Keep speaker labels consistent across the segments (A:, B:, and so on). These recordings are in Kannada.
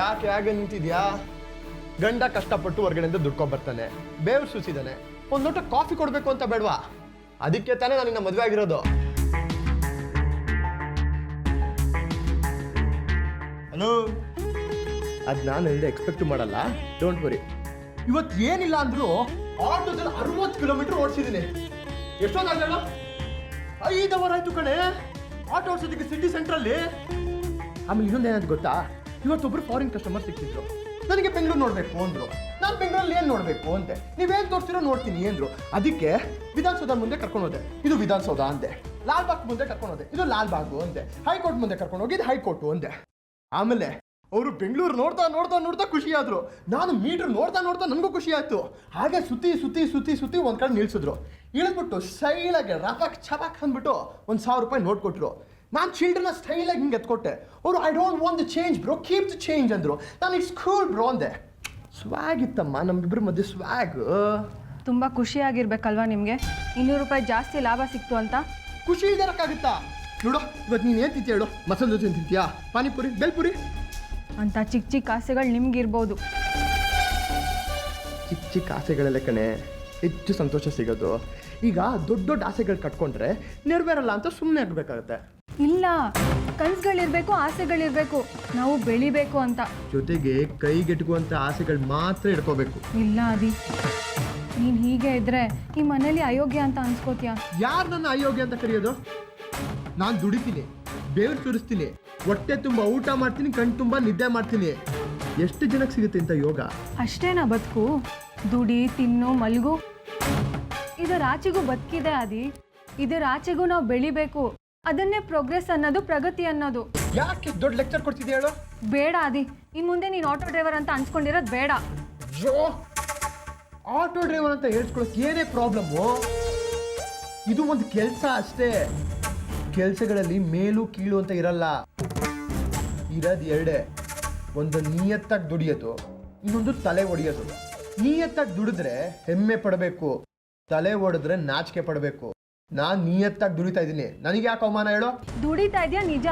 A: ಯಾಕೆ ಹಾಗೆ ನಿಂತಿದ್ಯಾ? ಗಂಡ ಕಷ್ಟಪಟ್ಟು ಹೊರಗಡೆಯಿಂದ ದುಡ್ಕೊಂಡ್ ಬರ್ತಾನೆ, ಬೇವ್ರು ಸುಸಿದಾನೆ, ಒಂದ್ ಲೋಟ ಕಾಫಿ ಕೊಡ್ಬೇಕು ಅಂತ ಬೇಡವಾ? ಅದಕ್ಕೆ ತಾನೇ ನಾನು ನಿನ್ನ ಮದುವೆ ಆಗಿರೋದು. ಹಲೋ, ಅದ್ ನಾನು ಹಿಂದೆ ಎಕ್ಸ್ಪೆಕ್ಟ್ ಮಾಡಲ್ಲ, ಡೋಂಟ್ ವರಿ. ಇವತ್ತು ಏನಿಲ್ಲ ಅಂದ್ರು ಆಟೋದಲ್ಲಿ 60 ಕಿಲೋಮೀಟರ್ ಓಡಿಸಿದ್ದೀನಿ. ಎಷ್ಟೊಂದಾಗಲ್ಲ, 5 ಅವರ್ ಆಯ್ತು ಕಣೆ ಆಟೋ ಓಡಿಸೋದಕ್ಕೆ ಸಿಟಿ ಸೆಂಟ್ರಲ್ಲಿ. ಆಮೇಲೆ ಇನ್ನೊಂದೇನಾದ್ರು ಗೊತ್ತಾ, ಇವತ್ತೊಬ್ರು ಫಾರಿನ್ ಕಸ್ಟಮರ್ ಸಿಕ್ಕಿದ್ರು. ನನಗೆ ಬೆಂಗಳೂರು ನೋಡ್ಬೇಕು ಅಂದ್ರು. ನಾನು ಬೆಂಗಳೂರಲ್ಲಿ ಏನ್ ನೋಡ್ಬೇಕು ಅಂತೆ. ನೀವೇನ್ ತೋರಿಸ್ತಿರೋ ನೋಡ್ತೀನಿ ಅಂದ್ರು. ಅದಕ್ಕೆ ವಿಧಾನಸೌಧ ಮುಂದೆ ಕರ್ಕೊಂಡು ಹೋದೆ, ಇದು ವಿಧಾನಸೌಧ ಅಂತೆ. ಲಾಲ್ ಬಾಗ್ ಮುಂದೆ ಕರ್ಕೊಂಡು ಹೋದೆ, ಇದು ಲಾಲ್ ಬಾಗು ಅಂತೆ. ಹೈಕೋರ್ಟ್ ಮುಂದೆ ಕರ್ಕೊಂಡು ಹೋಗಿ ಇದು ಹೈಕೋರ್ಟು ಅಂತೆ. ಆಮೇಲೆ ಅವರು ಬೆಂಗಳೂರು ನೋಡ್ತಾ ನೋಡ್ತಾ ನೋಡ್ತಾ ಖುಷಿ ಆದ್ರು. ನಾನು ಮೀಟರ್ ನೋಡ್ತಾ ನೋಡ್ತಾ ನನಗೂ ಖುಷಿ ಆಯ್ತು. ಹಾಗೆ ಸುತ್ತಿ ಸುತ್ತಿ ಸುತ್ತಿ ಸುತ್ತಿ ಒಂದ್ ಕಡೆ ನಿಲ್ಸಿದ್ರು. ಇಳಿದ್ಬಿಟ್ಟು ಸ್ಟೈಲಾಗಿ ರಫಕ್ ಚಪಾಕ್ ಅಂದ್ಬಿಟ್ಟು 1,000 ರೂಪಾಯಿ ನೋಟ್ ಕೊಟ್ರು. ನಾನು ಚಿಲ್ಡ್ರನ್ನ ಸ್ಟೈಲಾಗಿ ಹಿಂಗೆ ಎತ್ಕೊಟ್ಟೆ. ಅವರು I don't want the change bro, keep the change ಅಂದ್ರು. ನಾನು ಇಟ್ಸ್ ಕೂಲ್ ಬ್ರೋ ಅಂದೆ. ಸ್ವ್ಯಾಗ್ ಇತ್ತಮ್ಮ ನಮ್ಮಿಬ್ಬರ ಮಧ್ಯೆ ಸ್ವ್ಯಾಗ್.
B: ತುಂಬ ಖುಷಿಯಾಗಿರ್ಬೇಕಲ್ವಾ ನಿಮಗೆ 200 ರೂಪಾಯಿ ಜಾಸ್ತಿ ಲಾಭ ಸಿಕ್ತು ಅಂತ?
A: ಖುಷಿ ಇದ್ದಾರಕ್ಕಾಗುತ್ತಾ? ನೋಡು, ಇವತ್ತು ನೀನು ಏನು ತಿಂತೀಯ ಹೇಳು? ಮಸಾಲೆ ದೋಸೆ ತಿಂತೀಯಾ, ಪಾನಿಪುರಿ, ಬೆಲ್ಪುರಿ
B: ಅಂತ ಚಿಕ್ಕ ಚಿಕ್ಕ ಆಸೆಗಳು ನಿಮ್ಗಿರ್ಬೋದು.
A: ಚಿಕ್ಕ ಚಿಕ್ಕ ಆಸೆಗಳಲ್ಲೇ ಕಣೆ ಹೆಚ್ಚು ಸಂತೋಷ ಸಿಗೋದು. ಈಗ ದೊಡ್ಡ ದೊಡ್ಡ ಆಸೆಗಳು ಕಟ್ಕೊಂಡ್ರೆ ನೆರವೇರಲ್ಲ ಅಂತ ಸುಮ್ಮನೆ ಆಗಬೇಕಾಗತ್ತೆ.
B: ಇಲ್ಲ, ಕನಸುಗಳಿರ್ಬೇಕು, ಆಸೆಗಳಿರ್ಬೇಕು, ನಾವು ಬೆಳಿಬೇಕು ಅಂತ.
A: ಜೊತೆಗೆ ಕೈಗೆಟುಕುವಂಥ ಆಸೆಗಳು ಮಾತ್ರ ಇಟ್ಕೋಬೇಕು.
B: ಇಲ್ಲ ಅದಿ, ನೀನು ಹೀಗೆ ಇದ್ರೆ ಈ ಮನೇಲಿ ಅಯೋಗ್ಯ ಅಂತ ಅನ್ಸ್ಕೋತೀಯ.
A: ಯಾರು ನನ್ನ ಅಯೋಗ್ಯ ಅಂತ ಕರೆಯೋದು? ನಾನು ದುಡಿತೀನಿ, ಬೇವ್ರು ಸುರಿಸ್ತೀನಿ, ಹೊಟ್ಟೆ ತುಂಬ ಊಟ ಮಾಡ್ತೀನಿ, ಕಣ್ ತುಂಬ ನಿದ್ದೆ ಮಾಡ್ತೀನಿ. ಎಷ್ಟು ಜನಕ್ಕೆ ಸಿಗುತ್ತೆ ಇಂಥ ಯೋಗ?
B: ಅಷ್ಟೇನಾ ಬದುಕು? ದುಡಿ, ತಿನ್ನು, ಮಲ್ಗು. ಇದರ ಆಚೆಗೂ ಬದುಕಿದೆ ಆದಿ. ಇದರ ಆಚೆಗೂ ನಾವು ಬೆಳಿಬೇಕು. ಅದನ್ನೇ ಪ್ರೋಗ್ರೆಸ್ ಅನ್ನೋದು, ಪ್ರಗತಿ ಅನ್ನೋದು.
A: ಯಾಕೆ ದೊಡ್ಡ ಲೆಕ್ಚರ್ ಕೊಡ್ತಿದ್ಯಾ ಹೇಳು?
B: ಬೇಡ ಆದಿ, ಇನ್ನು ಮುಂದೆ ನೀನು ಆಟೋ ಡ್ರೈವರ್ ಅಂತ ಅನ್ಸ್ಕೊಂಡಿರೋದು ಬೇಡ.
A: ಆಟೋ ಡ್ರೈವರ್ ಅಂತ ಹೇಳ್ಸ್ಕೊಳಕ್ ಏನೇ ಪ್ರಾಬ್ಲಮ್ಮು? ಇದು ಒಂದು ಕೆಲಸ ಅಷ್ಟೇ. ಕೆಲಸಗಳಲ್ಲಿ ಮೇಲು ಕೀಳು ಅಂತ ಇರಲ್ಲ, ಇರೋದು ಎರಡೇ. ಒಂದು ನಿಯತ್ತಾಗಿ ದುಡಿಯೋದು, ಇನ್ನೊಂದು ತಲೆ ಒಡೆಯೋದು. ನಿಯತ್ತಾಗಿ ದುಡಿದ್ರೆ ಹೆಮ್ಮೆ ಪಡಬೇಕು, ತಲೆ ಒಡೆದ್ರೆ ನಾಚಿಕೆ ಪಡಬೇಕು. ನಾನು ನಿಯತ್ತಾಗಿ ದುಡಿತಾ ಇದ್ದೀನಿ, ನನಗೆ ಯಾಕೆ ಅವಮಾನ ಹೇಳೋ?
B: ದುಡಿತಾ ಇದೆಯಾ ನಿಜ,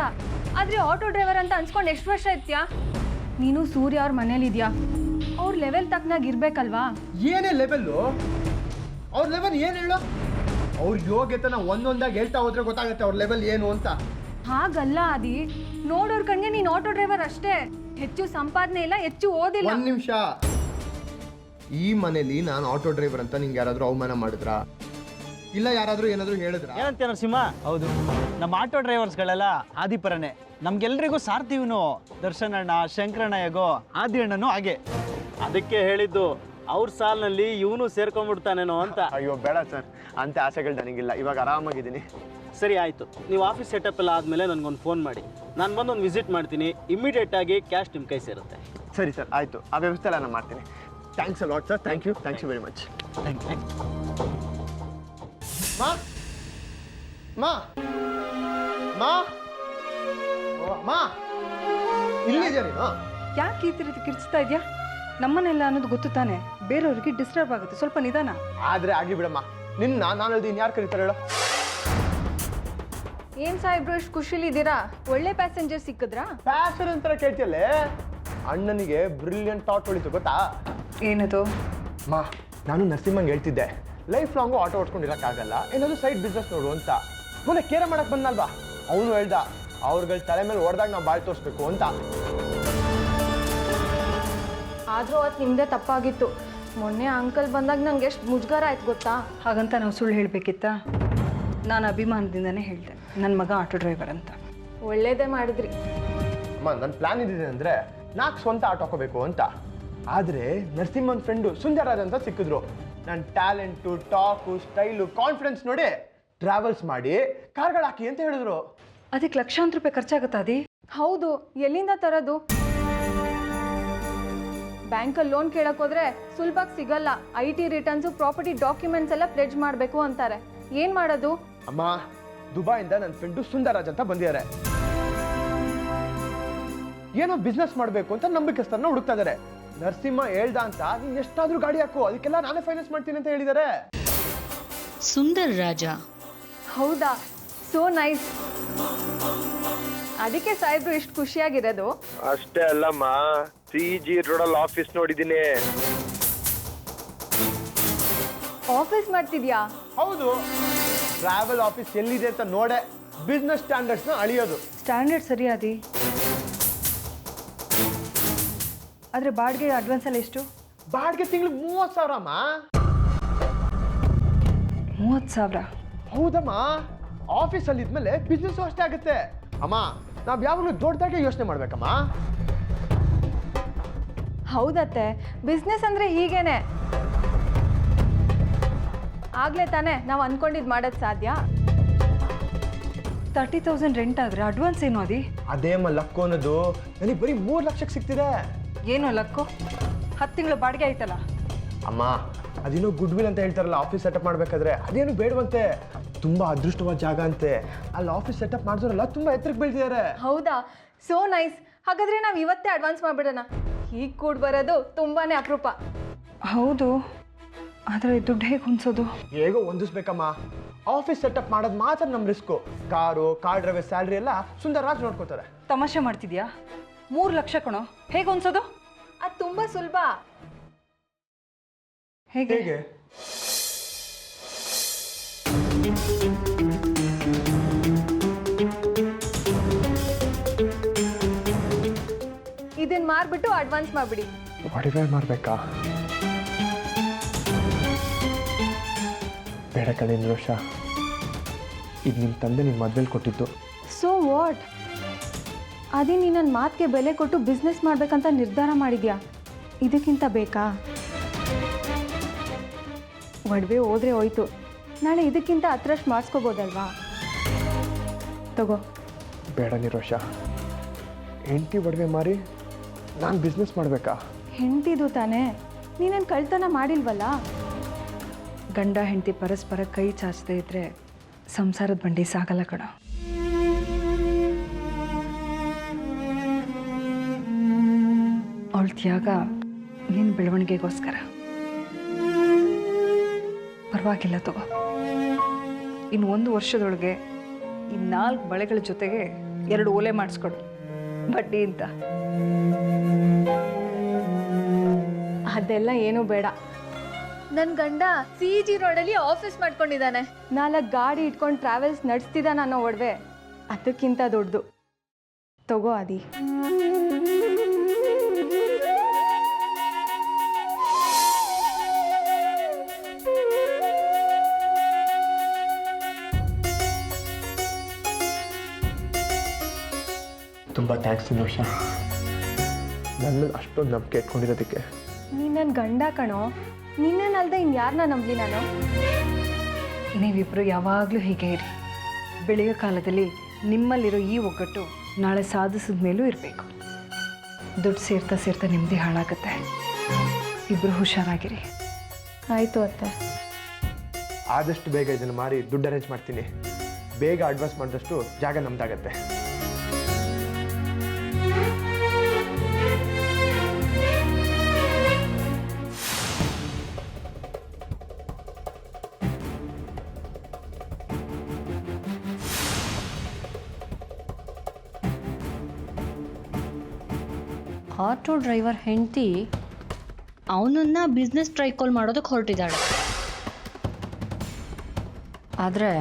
B: ಆದ್ರೆ ಆಟೋ ಡ್ರೈವರ್ ಅಂತ ಅನ್ಸ್ಕೊಂಡು ಎಷ್ಟು ವರ್ಷ ಇರ್ತೀಯಾ? ನೀನು ಸೂರ್ಯ ಅವ್ರ ಮನೇಲಿದ್ಯಾ, ಅವ್ರ ಲೆವೆಲ್ ತಕ್ಕನಾಗಿ ಇರ್ಬೇಕಲ್ವಾ?
A: ಏನೇ ಲೆವೆಲ್ಲು? ಅವ್ರ ಲೆವೆಲ್ ಏನು ಹೇಳೋ? ಅವ್ರ ಯೋಗ್ಯತೆನ ಒಂದೊಂದಾಗಿ ಹೇಳ್ತಾ ಹೋದ್ರೆ ಗೊತ್ತಾಗುತ್ತೆ ಅವ್ರ ಲೆವೆಲ್ ಏನು ಅಂತ.
B: ಹಾಗಲ್ಲ ಆದಿ, ನೋಡೋರ್ ಕಣ್ಗೆ ನೀನು ಆಟೋ ಡ್ರೈವರ್ ಅಷ್ಟೇ. ಹೆಚ್ಚು ಸಂಪಾದನೆ ಇಲ್ಲ, ಹೆಚ್ಚು ಓದಿಲ್ಲ.
A: ಒಂದ್ ನಿಮಿಷ, ಈ ಮನೇಲಿ ನಾನು ಆಟೋ ಡ್ರೈವರ್ ಅಂತ ನಿಂಗೆ ಯಾರಾದ್ರೂ ಅವಮಾನ ಮಾಡಿದ್ರಾ? ಇಲ್ಲ ಯಾರಾದ್ರೂ ಏನಾದ್ರು ಹೇಳಿದ್ರ?
C: ಏನಂತ ನರಸಿಂಹ? ಹೌದು, ನಮ್ಮ ಆಟೋ ಡ್ರೈವರ್ಸ್ಗಳೆಲ್ಲ ಆದಿಪರನೇ. ನಮ್ಗೆಲ್ರಿಗೂ ಸಾರ್ಥಿ ಇವನು. ದರ್ಶನ್ ಅಣ್ಣ, ಶಂಕರಣ್ಣ ಹೇಗೋ ಆದಿ ಅಣ್ಣನೂ ಹಾಗೆ.
D: ಅದಕ್ಕೆ ಹೇಳಿದ್ದು ಅವ್ರ ಸಾಲಿನಲ್ಲಿ ಇವನು ಸೇರ್ಕೊಂಡ್ಬಿಡ್ತಾನೇನೋ ಅಂತ.
A: ಅಯ್ಯೋ ಬೇಡ ಸರ್, ಅಂತ ಆಸೆಗಳು ನನಗಿಲ್ಲ. ಇವಾಗ ಆರಾಮಾಗಿದ್ದೀನಿ.
D: ಸರಿ ಆಯಿತು, ನೀವು ಆಫೀಸ್ ಸೆಟಪ್ ಎಲ್ಲ ಆದಮೇಲೆ ನನಗೊಂದು ಫೋನ್ ಮಾಡಿ, ನಾನು ಬಂದೊಂದು ವಿಸಿಟ್ ಮಾಡ್ತೀನಿ. ಇಮಿಡಿಯೇಟಾಗಿ ಕ್ಯಾಶ್ ನಿಮ್ಮ ಕೈ ಸೇರುತ್ತೆ.
A: ಸರಿ ಸರ್, ಆಯಿತು. ಆ ವ್ಯವಸ್ಥೆ ಎಲ್ಲ ನಾನು ಮಾಡ್ತೀನಿ. Thanks a lot sir. Thank you very much. ಮಾ ಮಾ ಮಾ ಮಾ ಇಲ್ಲಿದ್ಯಾ ನೀನು?
E: ಯಾಕೆ ಈ ರೀತಿ ಕಿರ್ಚ್ತಾ ಇದೆಯಾ? ನಮ್ಮನೆಲ್ಲ ಅನ್ನೋದು ಗೊತ್ತು ತಾನೆ, ಬೇರೆಯವ್ರಿಗೆ ಡಿಸ್ಟರ್ಬ್ ಆಗುತ್ತೆ, ಸ್ವಲ್ಪ ನಿಧಾನ.
A: ಆದ್ರೆ ಆಗ್ಲಿ ಬಿಡಮ್ಮ, ನಿನ್ನ ನಾನು ಹೇಳ್ದೀನಿ, ಯಾರು ಕರೀತಾರೆ ಹೇಳೋ?
B: ಏನ್ ಸಾಹೇಬ್ರು ಇಷ್ಟು ಖುಷಿಲಿದ್ದೀರಾ? ಒಳ್ಳೆ ಪ್ಯಾಸೆಂಜರ್ ಸಿಕ್ಕಿದ್ರಾ?
A: ಫ್ಯಾಷನ್ ಅಂತ ಕೇಳ್ತಿಯಲ್ಲೇ? ಅಣ್ಣನಿಗೆ ಬ್ರಿಲಿಯಂಟ್ ಥಾಟ್ ಹೊಳಿತು ಗೊತ್ತಾ?
E: ಏನದು?
A: ಮಾ, ನಾನು ನರಸಿಂಹಂಗೆ ಹೇಳ್ತಿದ್ದೆ, ಲೈಫ್ ಲಾಂಗು ಆಟೋ ಓಡ್ಸ್ಕೊಂಡಿರೋಕ್ಕಾಗಲ್ಲ, ಏನಾದ್ರು ಸೈಡ್ ಬಿಸ್ನೆಸ್ ನೋಡು ಅಂತ. ಮೊನ್ನೆ ಕೇರ ಮಾಡಕ್ ಬಂದಲ್ವಾ, ಅವನು ಹೇಳ್ದ ಅವ್ರಗಳ ತಲೆ ಮೇಲೆ ಹೊಡೆದಾಗ ನಾವು ಬಾಳ್ ತೋರಿಸ್ಬೇಕು ಅಂತ.
B: ಆದ್ರೂ ಅವತ್ತು ನಿಮ್ದೇ ತಪ್ಪಾಗಿತ್ತು. ಮೊನ್ನೆ ಅಂಕಲ್ ಬಂದಾಗ ನಂಗೆ ಎಷ್ಟು ಮುಜುಗರ ಆಯ್ತು ಗೊತ್ತಾ?
E: ಹಾಗಂತ ನಾವು ಸುಳ್ಳು ಹೇಳಬೇಕಿತ್ತಾ? ನಾನು ಅಭಿಮಾನದಿಂದನೇ ಹೇಳಿದೆ ನನ್ನ ಮಗ ಆಟೋ ಡ್ರೈವರ್ ಅಂತ.
B: ಒಳ್ಳೇದೇ ಮಾಡಿದ್ರಿ.
A: ಅಮ್ಮ, ನನ್ನ ಪ್ಲಾನ್ ಇದಿದೆ ಅಂದರೆ 4 ಸ್ವಂತ ಆಟೋ ಹಾಕೋಬೇಕು ಅಂತ. ಆದರೆ ನರಸಿಂಹನ್ ಫ್ರೆಂಡು ಸುಂದರರಾಜ್ ಅಂತ ಸಿಕ್ಕಿದ್ರು. ನನ್ನ ಟ್ಯಾಲೆಂಟು, ಟಾಕು, ಸ್ಟೈಲು, ಕಾನ್ಫಿಡೆನ್ಸ್ ನೋಡಿ ಟ್ರಾವೆಲ್ಸ್ ಮಾಡಿ ಕಾರ್ಗಳು ಹಾಕಿ ಅಂತ ಹೇಳಿದ್ರು.
E: ಅದಕ್ಕೆ ಲಕ್ಷಾಂತರ ರೂಪಾಯಿ ಖರ್ಚಾಗುತ್ತಾ ಅದಿ?
B: ಹೌದು, ಎಲ್ಲಿಂದ ತರೋದು? ಬ್ಯಾಂಕಲ್ಲಿ ಲೋನ್ ಕೇಳಕ್ ಹೋದ್ರೆ ಸುಲಭವಾಗಿ ಸಿಗಲ್ಲ. IT ರಿಟರ್ನ್ಸು, ಪ್ರಾಪರ್ಟಿ ಡಾಕ್ಯುಮೆಂಟ್ಸ್ ಎಲ್ಲ ಪ್ಲೆಡ್ಜ್ ಮಾಡಬೇಕು ಅಂತಾರೆ. ಏನ್ ಮಾಡೋದು?
A: ಅಮ್ಮ, ದುಬೈಯಿಂದ ನನ್ನ ಫ್ರೆಂಡು ಸುಂದರರಾಜ್ ಅಂತ ಬಂದಿದ್ದಾರೆ. ಏನೋ ಬಿಸ್ನೆಸ್ ಮಾಡಬೇಕು ಅಂತ ನಂಬಿಕಸ್ತರನ್ನ ಹುಡುಕ್ತಾ ಇದ್ದಾರೆ. ನರಸಿಂಹ ಹೇಳ್ದ ಅಂತ ನೀನ್ ಎಷ್ಟಾದ್ರೂ ಗಾಡಿ ಹಾಕು, ಅದಕ್ಕೆಲ್ಲ ನಾನೇ ಫೈನಾನ್ಸ್ ಮಾಡ್ತೀನಿ ಅಂತ ಹೇಳಿದ್ದಾರೆ.
F: ಸುಂದರ್ ರಾಜ?
B: ಹೌದಾ? So nice. ಅದಕ್ಕೆ ಸಾಹೇಬ್ರು ಇಷ್ಟು ಖುಷಿಯಾಗಿರೋದು.
G: ಅಷ್ಟೇ ಅಲ್ಲಮ್ಮ,
A: CG ರೋಡಲ್ಲಿ ಆಫೀಸ್ ನೋಡಿದ್ದೀನಿ.
B: ಆಫೀಸ್ ಮಾಡ್ತಿದ್ಯಾ?
A: ಹೌದು, ಟ್ರಾವೆಲ್ ಆಫೀಸ್ ಎಲ್ಲಿದೆ ಅಂತ ನೋಡೆ ಬಿಸ್ನೆಸ್ ಸ್ಟ್ಯಾಂಡರ್ಡ್ಸ್ನ ಅಳಿಯೋದು.
E: ಸ್ಟ್ಯಾಂಡರ್ಡ್ ಸರಿ ಆದಿ, ಆದರೆ ಬಾಡಿಗೆ ಅಡ್ವಾನ್ಸಲ್ಲಿ ಎಷ್ಟು?
A: ಬಾಡಿಗೆ ತಿಂಗ್ಳಿಗೆ 30,000 ಅಮ್ಮ.
E: 30,000?
A: ಹೌದಮ್ಮ, ಆಫೀಸಲ್ಲಿ ಇದ್ಮೇಲೆ ಬಿಸ್ನೆಸ್ ಅಷ್ಟೇ ಆಗುತ್ತೆ ಅಮ್ಮ. ನಾವು ಯಾವಾಗಲೂ ದೊಡ್ಡದಾಗೆ ಯೋಚನೆ ಮಾಡ್ಬೇಕಮ್ಮ.
B: ಹೌದತ್ತೆ, ಬಿಸ್ನೆಸ್ ಅಂದರೆ ಹೀಗೇನೆ. ಆಗಲೇ ತಾನೇ ನಾವು ಅಂದ್ಕೊಂಡಿದ್ದು ಮಾಡೋದು ಸಾಧ್ಯ.
E: 30,000 ರೆಂಟ್ ಆದರೆ ಅಡ್ವಾನ್ಸ್ ಏನು ಅದಿ?
A: ಅದೇಮ್ಮ ಲಕ್ಕು ಅನ್ನೋದು ನನಗೆ ಬರೀ 3 ಲಕ್ಷಕ್ಕೆ ಸಿಗ್ತಿದೆ.
E: ಏನು ಲಕ್ಕು? 10 ತಿಂಗಳು ಬಾಡಿಗೆ ಆಯ್ತಲ್ಲ.
A: ಅಮ್ಮ, ಅದೇನೋ ಗುಡ್ ವಿಲ್ ಅಂತ ಹೇಳ್ತಾರಲ್ಲ ಆಫೀಸ್ ಸೆಟಪ್ ಮಾಡಬೇಕಾದ್ರೆ, ಅದೇನು ಬೇಡವಂತೆ. ತುಂಬ ಅದೃಷ್ಟವಾದ ಜಾಗ ಅಂತೆ. ಅಲ್ಲಿ ಆಫೀಸ್ ಸೆಟಪ್ ಮಾಡಿದ್ರಲ್ಲ ತುಂಬ ಎತ್ತರಕ್ಕೆ ಬೆಳೆದಿದ್ದಾರೆ.
B: ಹೌದಾ? So nice. ಹಾಗಾದರೆ ನಾವು ಇವತ್ತೇ ಅಡ್ವಾನ್ಸ್ ಮಾಡಿಬಿಡೋಣ. ಹೀಗೆ ಕೂಡ ಬರೋದು ತುಂಬಾ ಅಪರೂಪ.
E: ಹೌದು, ಆದರೆ ದುಡ್ಡು ಹೇಗೆ ಹೊಂದಿಸೋದು?
A: ಹೇಗೋ ಹೊಂದಿಸ್ಬೇಕಮ್ಮ. ಆಫೀಸ್ ಸೆಟಪ್ ಮಾಡೋದು ಮಾತ್ರ ನಮ್ಮ ರಿಸ್ಕು. ಕಾರ್ ಡ್ರೈವರ್ ಸ್ಯಾಲ್ರಿ ಎಲ್ಲ ಸುಂದರರಾಜ್ ನೋಡ್ಕೋತಾರೆ.
E: ತಮಾಷೆ ಮಾಡ್ತಿದ್ಯಾ? 3 ಲಕ್ಷ ಕಣೋ, ಹೇಗೆ ಹೊಂದಿಸೋದು?
B: ಅದು ತುಂಬ ಸುಲಭ.
E: ಹೇಗೆ?
A: ಹೇಗೆ?
B: ಇದನ್ನ ಮಾರ್ಬಿಟ್ಟು ಅಡ್ವಾನ್ಸ್ ಮಾಡಿಬಿಡಿ.
A: ಒಡವೆ ಮಾಡಬೇಕಾ? ಬೇಡ ಕಡೆ ರೋಷ, ಇದು ನಿಮ್ಮ ತಂದೆ ನಿಮ್ಮ ಮದುವೆಲಿ ಕೊಟ್ಟಿದ್ದು.
B: So what? ಅದೇ ನೀನು ನನ್ನ ಮಾತಿಗೆ ಬೆಲೆ ಕೊಟ್ಟು ಬಿಸ್ನೆಸ್ ಮಾಡಬೇಕಂತ ನಿರ್ಧಾರ ಮಾಡಿದ್ಯಾ. ಇದಕ್ಕಿಂತ ಬೇಕಾ? ಒಡವೆ ಹೋದ್ರೆ ಹೋಯ್ತು, ನಾಳೆ ಇದಕ್ಕಿಂತ ಹತ್ರಷ್ಟು ಮಾಡಿಸ್ಕೋಬೋದಲ್ವಾ? ತಗೋ.
A: ಬೇಡ ನಿರೋಷ, ಹೆಂಡತಿ ಒಡವೆ ಮಾರಿ ನಾನು ಬಿಸ್ನೆಸ್ ಮಾಡಬೇಕಾ?
B: ಹೆಂಡ್ತಿದು ತಾನೇ, ನೀನೇನು ಕಳ್ತನ ಮಾಡಿಲ್ವಲ್ಲ.
E: ಗಂಡ ಹೆಂಡತಿ ಪರಸ್ಪರ ಕೈ ಚಾಚದೇ ಇದ್ರೆ ಸಂಸಾರದ ಬಂಡಿ ಸಾಗಲ್ಲ ಕಣ. ಅವಳ ತ್ಯಾಗ ನಿನ್ನ ಬೆಳವಣಿಗೆಗೋಸ್ಕರ. ಪರವಾಗಿಲ್ಲ ತಗೋ. ಇನ್ನು 1 ವರ್ಷದೊಳಗೆ ಈ 4 ಬಳೆಗಳ ಜೊತೆಗೆ 2 ಓಲೆ ಮಾಡಿಸ್ಕೊಡು, ಬಡ್ಡಿ ಅಂತ.
B: ಅದೆಲ್ಲ ಏನೂ ಬೇಡ. ನನ್ನ ಗಂಡ CG ರೋಡಲ್ಲಿ ಆಫೀಸ್ ಮಾಡ್ಕೊಂಡಿದ್ದಾನೆ. 4 ಗಾಡಿ ಇಟ್ಕೊಂಡು ಟ್ರಾವೆಲ್ಸ್ ನಡೆಸ್ತಿದ್ದಾನೆ ಅನ್ನೋ ಒಡವೆ ಅದಕ್ಕಿಂತ ದೊಡ್ಡದು. ತಗೋ ಆದಿ.
A: ತುಂಬ ಥ್ಯಾಂಕ್ಸ್ ನಿರೋಷ, ನನ್ನ ಅಷ್ಟೊಂದು ನಂಬಿಕೆ ಇಟ್ಕೊಂಡಿರೋದಕ್ಕೆ.
B: ನೀನು ನನ್ನ ಗಂಡ ಕಣೋ, ನಿನ್ನನ್ನಲ್ದೆ ಇನ್ಯಾರನ್ನ ನಂಬಲಿ ನಾನು?
E: ನೀವಿಬ್ಬರು ಯಾವಾಗಲೂ ಹೀಗೆ ಇರಿ. ಬೆಳೆಯೋ ಕಾಲದಲ್ಲಿ ನಿಮ್ಮಲ್ಲಿರೋ ಈ ಒಗ್ಗಟ್ಟು ನಾಳೆ ಸಾಧಿಸಿದ ಮೇಲೂ ಇರಬೇಕು. ದುಡ್ಡು ಸೇರ್ತಾ ಸೇರ್ತಾ ನೆಮ್ಮದಿ ಹಾಳಾಗುತ್ತೆ. ಇಬ್ಬರು ಹುಷಾರಾಗಿರಿ.
B: ಆಯಿತು ಅತ್ತೆ.
A: ಆದಷ್ಟು ಬೇಗ ಇದನ್ನು ಮಾರಿ ದುಡ್ಡು ಅರೇಂಜ್ ಮಾಡ್ತೀನಿ. ಬೇಗ ಅಡ್ವಾನ್ಸ್ ಮಾಡಿದಷ್ಟು ಜಾಗ ನಮ್ದಾಗತ್ತೆ.
F: ಆಟೋ ಡ್ರೈವರ್ ಹೆಂಡತಿ ಅವನನ್ನು ಬಿಸ್ನೆಸ್ ಟ್ರೈಕಾಲ್ ಮಾಡೋದಕ್ಕೆ ಹೊರಟಿದ್ದಾಳೆ. ಆದರೆ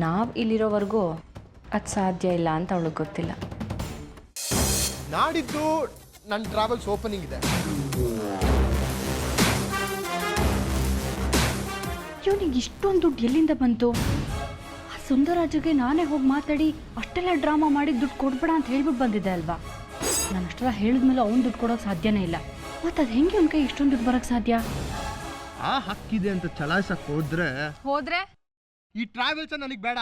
F: ನಾವು ಇಲ್ಲಿರೋವರೆಗೂ ಅದು ಸಾಧ್ಯ ಇಲ್ಲ ಅಂತ ಅವಳಿಗೆ ಗೊತ್ತಿಲ್ಲ.
A: ನಾಡಿದ್ದು ನನ್ನ ಟ್ರಾವೆಲ್ಸ್ ಓಪನಿಂಗ್ ಇದೆ.
F: ಇವನಿಗೆ ಇಷ್ಟೊಂದು ದುಡ್ಡು ಎಲ್ಲಿಂದ ಬಂತು? ಆ ಸುಂದರಾಜಗೆ ನಾನೇ ಹೋಗಿ ಮಾತಾಡಿ ಅಷ್ಟೆಲ್ಲ ಡ್ರಾಮಾ ಮಾಡಿ ದುಡ್ಡು ಕೊಡ್ಬೇಡ ಅಂತ ಹೇಳ್ಬಿಟ್ಟು ಬಂದಿದ್ದೆ ಅಲ್ವಾ? ನಾನು ಅಷ್ಟೆಲ್ಲ ಹೇಳಿದ್ಮೇಲೆ ಅವ್ನು ದುಡ್ಡು ಕೊಡೋಕೆ ಸಾಧ್ಯನೇ ಇಲ್ಲ. ಮತ್ತು ಅದು ಹೆಂಗೆ ಅವ್ನ ಕೈ ಇಷ್ಟೊಂದು ದುಡ್ಡು ಬರೋಕ್ಕೆ ಸಾಧ್ಯ?
A: ಆ ಹಕ್ಕಿದೆ ಅಂತ ಚಲಾಯಿಸಕ್ಕೆ ಹೋದ್ರೆ
B: ಹೋದ್ರೆ
A: ಈ ಟ್ರಾವೆಲ್ಸ್ ನನಗೆ ಬೇಡ.